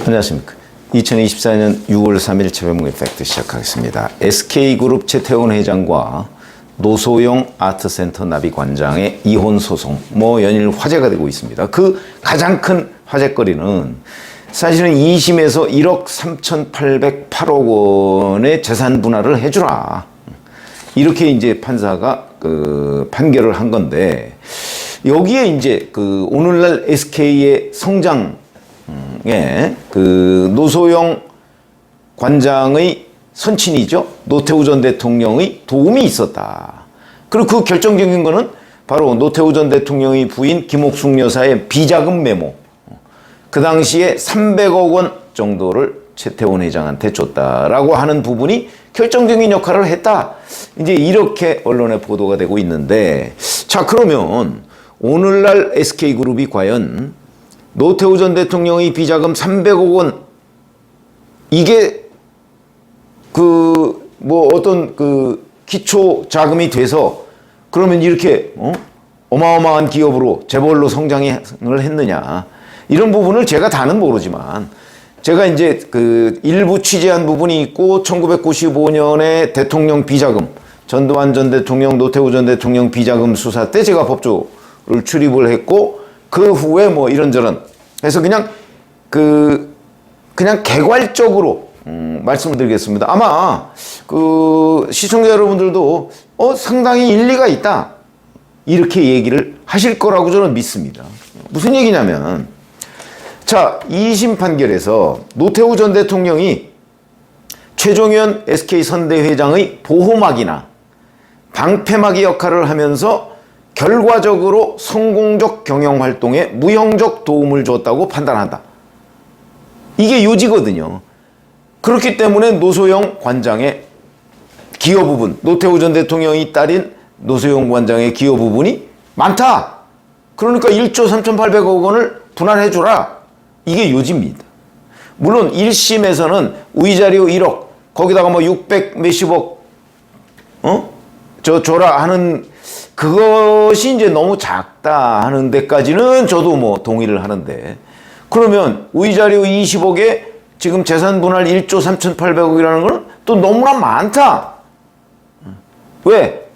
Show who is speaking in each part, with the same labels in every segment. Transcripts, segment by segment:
Speaker 1: 안녕하십니까. 2024년 6월 3일 최병무의 팩트 시작하겠습니다. SK그룹 최태원 회장과 노소영 아트센터 나비관장의 이혼 소송 연일 화제가 되고 있습니다. 그 가장 큰 화제거리는 사실은 2심에서 1억 3,808억 원의 재산 분할을 해주라, 이렇게 이제 판사가 판결을 한 건데, 여기에 이제 오늘날 SK의 성장에 노소영 관장의 선친이죠, 노태우 전 대통령의 도움이 있었다. 그리고 그 결정적인 거는 바로 노태우 전 대통령의 부인 김옥숙 여사의 비자금 메모, 그 당시에 300억 원 정도를 최태원 회장한테 줬다라고 하는 부분이 결정적인 역할을 했다, 이제 이렇게 언론에 보도가 되고 있는데, 자, 그러면 오늘날 SK그룹이 과연 노태우 전 대통령의 비자금 300억 원, 이게 어떤 기초 자금이 돼서 그러면 이렇게 어마어마한 기업으로 재벌로 성장을 했느냐, 이런 부분을 제가 다는 모르지만, 제가 이제 일부 취재한 부분이 있고, 1995년에 대통령 비자금, 전두환 전 대통령, 노태우 전 대통령 비자금 수사 때 제가 법조를 출입을 했고, 그 후에 이런저런 해서 그냥 개괄적으로 말씀을 드리겠습니다. 아마 시청자 여러분들도 상당히 일리가 있다, 이렇게 얘기를 하실 거라고 저는 믿습니다. 무슨 얘기냐면, 자, 2심 판결에서 노태우 전 대통령이 최종현 SK 선대회장의 보호막이나 방패막이 역할을 하면서 결과적으로 성공적 경영활동에 무형적 도움을 줬다고 판단한다. 이게 요지거든요. 그렇기 때문에 노소영 관장의 기여 부분, 노태우 전 대통령의 딸인 노소영 관장의 기여 부분이 많다. 그러니까 1조 3,800억 원을 분할해주라, 이게 요지입니다. 물론 1심에서는 위자료 1억, 거기다가 600 몇십억 줘라 하는, 그것이 이제 너무 작다 하는 데까지는 저도 동의를 하는데, 그러면 위자료 20억에 지금 재산 분할 1조 3,800억이라는 건 또 너무나 많다. 왜?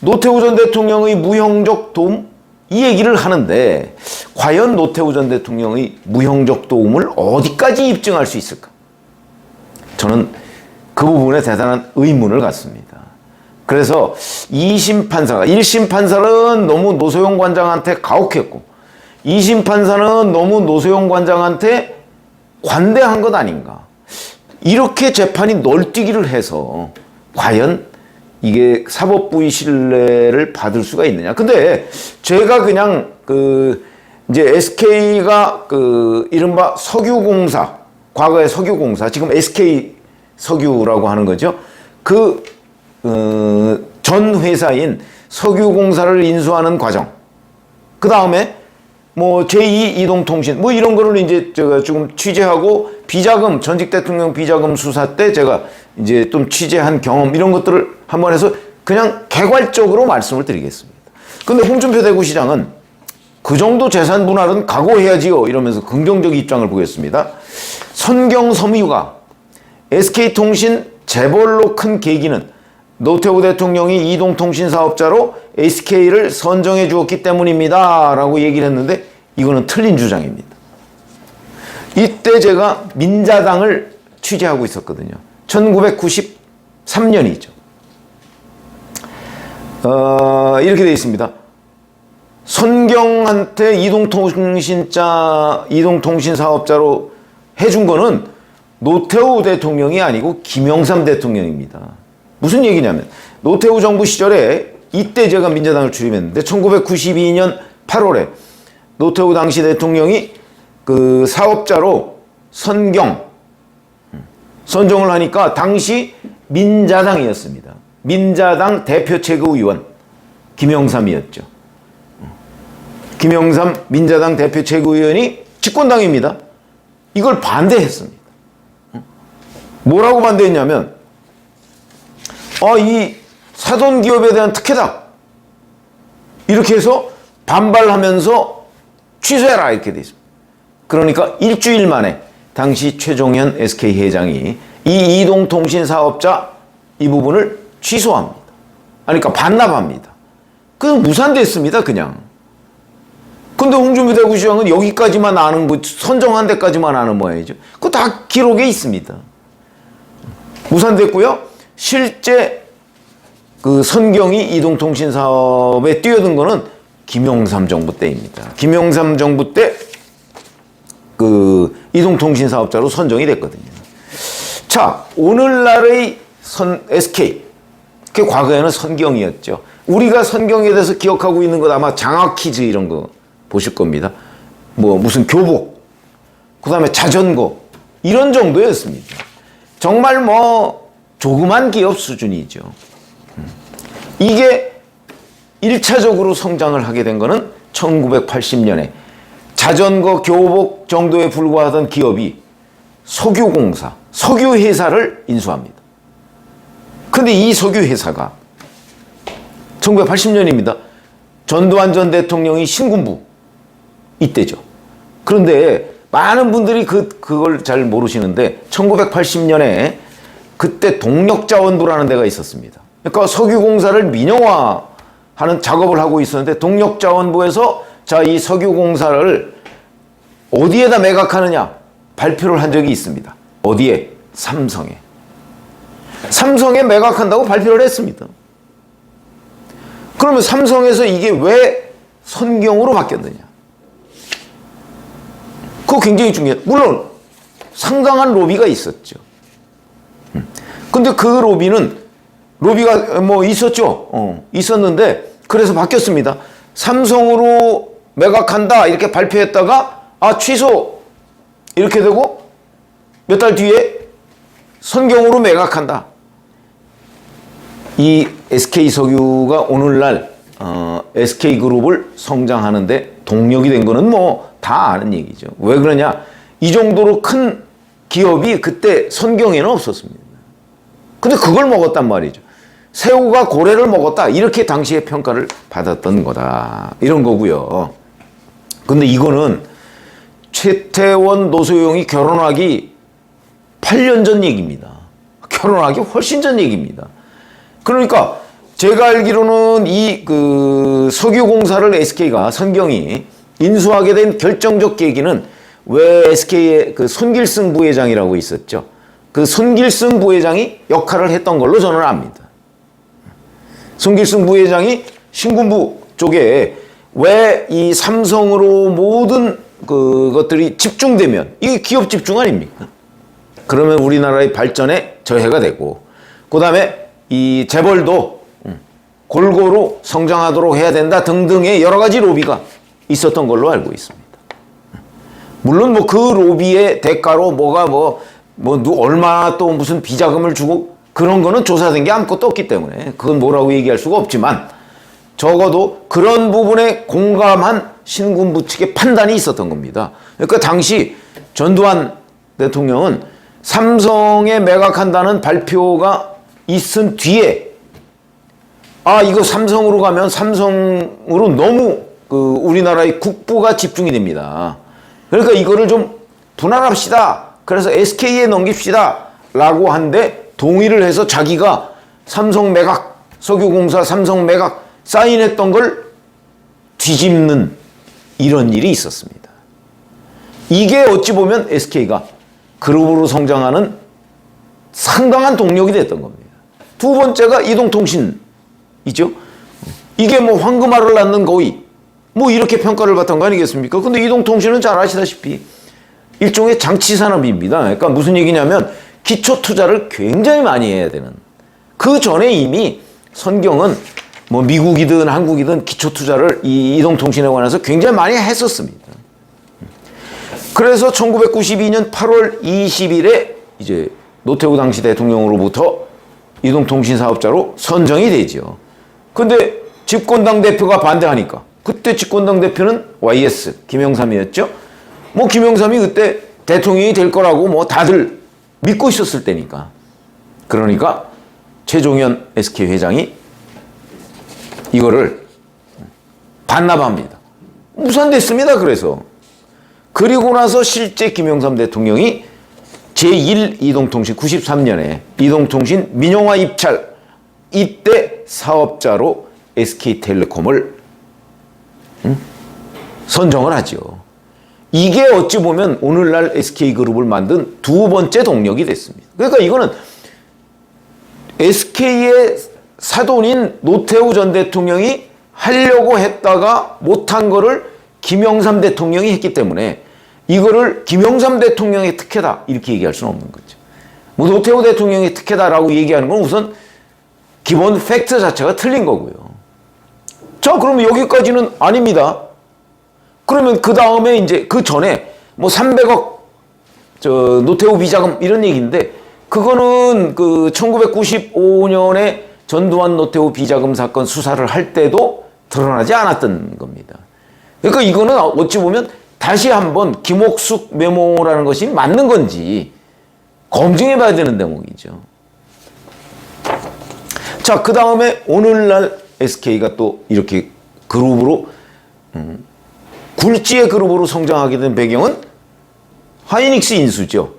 Speaker 1: 노태우 전 대통령의 무형적 도움? 이 얘기를 하는데, 과연 노태우 전 대통령의 무형적 도움을 어디까지 입증할 수 있을까? 저는 그 부분에 대단한 의문을 갖습니다. 그래서 2심 판사가, 1심 판사는 너무 노소영 관장한테 가혹했고, 2심 판사는 너무 노소영 관장한테 관대한 것 아닌가, 이렇게 재판이 널뛰기를 해서 과연 이게 사법부의 신뢰를 받을 수가 있느냐. 근데 제가 그냥 이제 SK가 이른바 석유공사, 과거의 석유공사, 지금 SK 석유라고 하는 거죠. 전 회사인 석유공사를 인수하는 과정, 그 다음에 제2 이동통신 이런 거를 이제 제가 지금 취재하고, 비자금, 전직 대통령 비자금 수사 때 제가 이제 좀 취재한 경험, 이런 것들을 한번 해서 그냥 개괄적으로 말씀을 드리겠습니다. 근데 홍준표 대구시장은 그 정도 재산 분할은 각오해야지요, 이러면서 긍정적 입장을 보였습니다. 선경섬유가 SK통신 재벌로 큰 계기는 노태우 대통령이 이동통신 사업자로 SK를 선정해 주었기 때문입니다, 라고 얘기를 했는데, 이거는 틀린 주장입니다. 이때 제가 민자당을 취재하고 있었거든요. 1993년이죠. 이렇게 되어 있습니다. 선경한테 이동통신 사업자로 해준 거는 노태우 대통령이 아니고 김영삼 대통령입니다. 무슨 얘기냐면, 노태우 정부 시절에, 이때 제가 민자당을 출입했는데 1992년 8월에 노태우 당시 대통령이 사업자로 선정을 하니까 당시 민자당이었습니다. 민자당 대표 최고위원 김영삼이었죠. 김영삼 민자당 대표 최고위원이 집권당입니다. 이걸 반대했습니다. 뭐라고 반대했냐면, 이 사돈기업에 대한 특혜다, 이렇게 해서 반발하면서 취소해라, 이렇게 돼 있습니다. 그러니까 일주일 만에 당시 최종현 SK 회장이 이 이동통신 사업자 이 부분을 취소합니다. 아니, 그러니까 반납합니다. 그래서 무산됐습니다, 그냥. 근데 홍준표 대구시장은 여기까지만 아는, 뭐 선정한 데까지만 아는 모양이죠. 그거 다 기록에 있습니다. 무산됐고요. 실제 그 선경이 이동통신 사업에 뛰어든 거는 김영삼 정부 때입니다. 김영삼 정부 때 그 이동통신 사업자로 선정이 됐거든요. 자, 오늘날의 SK, 그 과거에는 선경이었죠. 우리가 선경에 대해서 기억하고 있는 것 아마 장학 퀴즈 이런 거 보실 겁니다. 뭐 무슨 교복, 그 다음에 자전거 이런 정도였습니다. 정말 뭐 조그만 기업 수준이죠. 이게 1차적으로 성장을 하게 된 거는 1980년에 자전거, 교복 정도에 불과하던 기업이 석유공사, 석유회사를 인수합니다. 근데 이 석유회사가 1980년입니다. 전두환 전 대통령이 신군부 이때죠. 그런데 많은 분들이 그걸 잘 모르시는데 1980년에 그때 동력자원부라는 데가 있었습니다. 그러니까 석유공사를 민영화하는 작업을 하고 있었는데 동력자원부에서 자, 이 석유공사를 어디에다 매각하느냐 발표를 한 적이 있습니다. 어디에? 삼성에. 삼성에 매각한다고 발표를 했습니다. 그러면 삼성에서 이게 왜 선경으로 바뀌었느냐? 그거 굉장히 중요해요. 물론 상당한 로비가 있었죠. 근데 그 로비가 뭐 있었죠. 있었는데 그래서 바뀌었습니다. 삼성으로 매각한다 이렇게 발표했다가 취소 이렇게 되고 몇 달 뒤에 선경으로 매각한다. 이 SK석유가 오늘날 SK그룹을 성장하는데 동력이 된 거는 뭐 다 아는 얘기죠. 왜 그러냐? 이 정도로 큰 기업이 그때 선경에는 없었습니다. 근데 그걸 먹었단 말이죠. 새우가 고래를 먹었다. 이렇게 당시에 평가를 받았던 거다. 이런 거고요. 근데 이거는 최태원, 노소영이 결혼하기 8년 전 얘기입니다. 결혼하기 훨씬 전 얘기입니다. 그러니까 제가 알기로는 이 석유공사를 SK가 선경이 인수하게 된 결정적 계기는 왜 SK의 그 손길승 부회장이라고 있었죠. 그 손길승 부회장이 역할을 했던 걸로 저는 압니다. 손길승 부회장이 신군부 쪽에 왜 이 삼성으로 모든 그것들이 집중되면 이게 기업 집중 아닙니까? 그러면 우리나라의 발전에 저해가 되고 그 다음에 이 재벌도 골고루 성장하도록 해야 된다 등등의 여러 가지 로비가 있었던 걸로 알고 있습니다. 물론 뭐 그 로비의 대가로 얼마나 또 무슨 비자금을 주고 그런 거는 조사된 게 아무것도 없기 때문에 그건 뭐라고 얘기할 수가 없지만 적어도 그런 부분에 공감한 신군부 측의 판단이 있었던 겁니다. 그러니까 당시 전두환 대통령은 삼성에 매각한다는 발표가 있은 뒤에 이거 삼성으로 가면 삼성으로 너무 우리나라의 국부가 집중이 됩니다. 그러니까 이거를 좀 분할합시다. 그래서 SK에 넘깁시다. 라고 한데 동의를 해서 자기가 삼성 매각, 석유공사 삼성 매각 사인했던 걸 뒤집는 이런 일이 있었습니다. 이게 어찌 보면 SK가 그룹으로 성장하는 상당한 동력이 됐던 겁니다. 두 번째가 이동통신이죠. 이게 뭐 황금알을 낳는 거위 뭐 이렇게 평가를 받던 거 아니겠습니까? 근데 이동통신은 잘 아시다시피 일종의 장치산업입니다. 그러니까 무슨 얘기냐면 기초 투자를 굉장히 많이 해야 되는. 그 전에 이미 선경은 뭐 미국이든 한국이든 기초 투자를 이 이동통신에 관해서 굉장히 많이 했었습니다. 그래서 1992년 8월 20일에 이제 노태우 당시 대통령으로부터 이동통신 사업자로 선정이 되죠. 근데 집권당 대표가 반대하니까 그때 집권당 대표는 YS 김영삼이었죠. 뭐 김영삼이 그때 대통령이 될 거라고 뭐 다들 믿고 있었을 때니까. 그러니까 최종현 SK 회장이 이거를 반납합니다. 무산됐습니다. 그래서 그리고 나서 실제 김영삼 대통령이 제1 이동통신 93년에 이동통신 민영화 입찰 이때 사업자로 SK텔레콤을 선정을 하죠. 이게 어찌 보면 오늘날 SK그룹을 만든 두 번째 동력이 됐습니다. 그러니까 이거는 SK의 사돈인 노태우 전 대통령이 하려고 했다가 못한 거를 김영삼 대통령이 했기 때문에 이거를 김영삼 대통령의 특혜다 이렇게 얘기할 수는 없는 거죠. 뭐 노태우 대통령의 특혜다라고 얘기하는 건 우선 기본 팩트 자체가 틀린 거고요. 자, 그러면 여기까지는 아닙니다. 그러면 그 다음에 이제 그 전에 뭐 300억 노태우 비자금 이런 얘기인데 그거는 그 1995년에 전두환 노태우 비자금 사건 수사를 할 때도 드러나지 않았던 겁니다. 그러니까 이거는 어찌 보면 다시 한번 김옥숙 메모라는 것이 맞는 건지 검증해 봐야 되는 대목이죠. 자, 그 다음에 오늘날 SK가 또 이렇게 그룹으로 굴지의 그룹으로 성장하게 된 배경은 하이닉스 인수죠.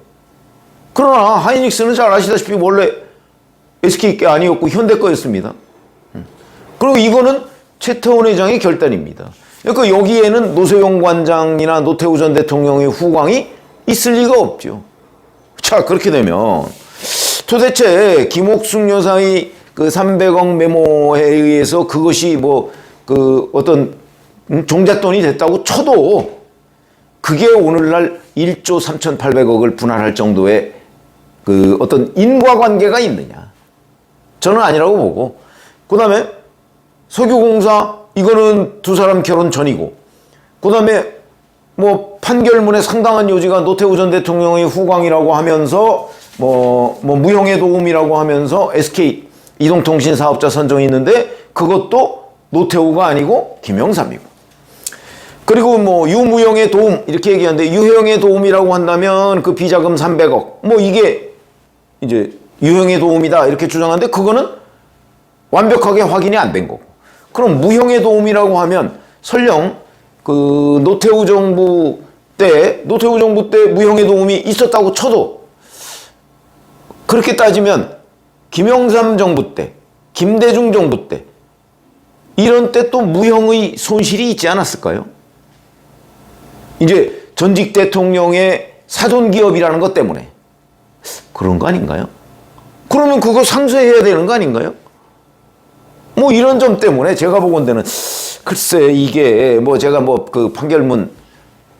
Speaker 1: 그러나 하이닉스는 잘 아시다시피 원래 SK 게 아니었고 현대 거였습니다. 그리고 이거는 최태원 회장의 결단입니다. 그러니까 여기에는 노세용 관장이나 노태우 전 대통령의 후광이 있을 리가 없죠. 자, 그렇게 되면 도대체 김옥숙 여사의 그 300억 메모에 의해서 그것이 뭐 그 어떤 종잣돈이 됐다고 쳐도 그게 오늘날 1조 3,800억을 분할할 정도의 그 어떤 인과관계가 있느냐. 저는 아니라고 보고, 그 다음에 석유공사 이거는 두 사람 결혼 전이고, 그 다음에 뭐 판결문에 상당한 요지가 노태우 전 대통령의 후광이라고 하면서 뭐 무형의 도움이라고 하면서 SK 이동통신 사업자 선정이 있는데 그것도 노태우가 아니고 김영삼이고, 그리고 뭐 유무형의 도움 이렇게 얘기하는데 유형의 도움이라고 한다면 그 비자금 300억 뭐 이게 이제 유형의 도움이다 이렇게 주장하는데 그거는 완벽하게 확인이 안 된 거고, 그럼 무형의 도움이라고 하면 설령 그 노태우 정부 때 무형의 도움이 있었다고 쳐도 그렇게 따지면 김영삼 정부 때, 김대중 정부 때 이런 때 또 무형의 손실이 있지 않았을까요? 이제 전직 대통령의 사돈기업이라는 것 때문에 그런 거 아닌가요? 그러면 그거 상쇄해야 되는 거 아닌가요? 뭐 이런 점 때문에 제가 보건대는 글쎄 이게 뭐 제가 뭐 그 판결문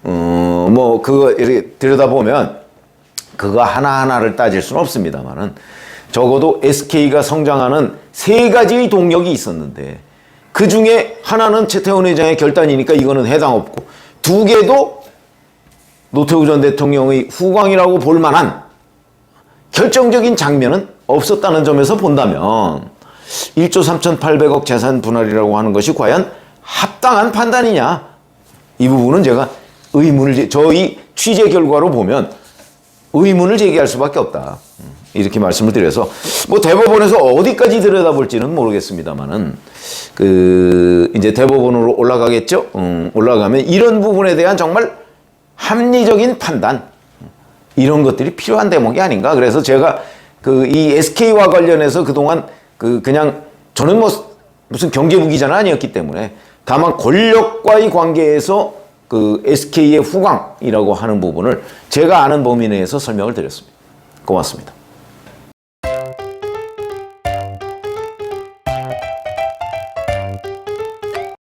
Speaker 1: 뭐 그거 이렇게 들여다보면 그거 하나하나를 따질 수는 없습니다만은 적어도 SK가 성장하는 세 가지의 동력이 있었는데 그 중에 하나는 최태원 회장의 결단이니까 이거는 해당 없고, 두 개도 노태우 전 대통령의 후광이라고 볼 만한 결정적인 장면은 없었다는 점에서 본다면 1조 3,800억 재산 분할이라고 하는 것이 과연 합당한 판단이냐, 이 부분은 제가 저희 취재 결과로 보면 의문을 제기할 수밖에 없다 이렇게 말씀을 드려서, 뭐 대법원에서 어디까지 들여다볼지는 모르겠습니다만은 그 이제 대법원으로 올라가겠죠. 올라가면 이런 부분에 대한 정말 합리적인 판단 이런 것들이 필요한 대목이 아닌가. 그래서 제가 그 이 SK와 관련해서 그동안 그냥 저는 뭐 무슨 경제부기자는 아니었기 때문에 다만 권력과의 관계에서 그 SK의 후광이라고 하는 부분을 제가 아는 범위 내에서 설명을 드렸습니다. 고맙습니다.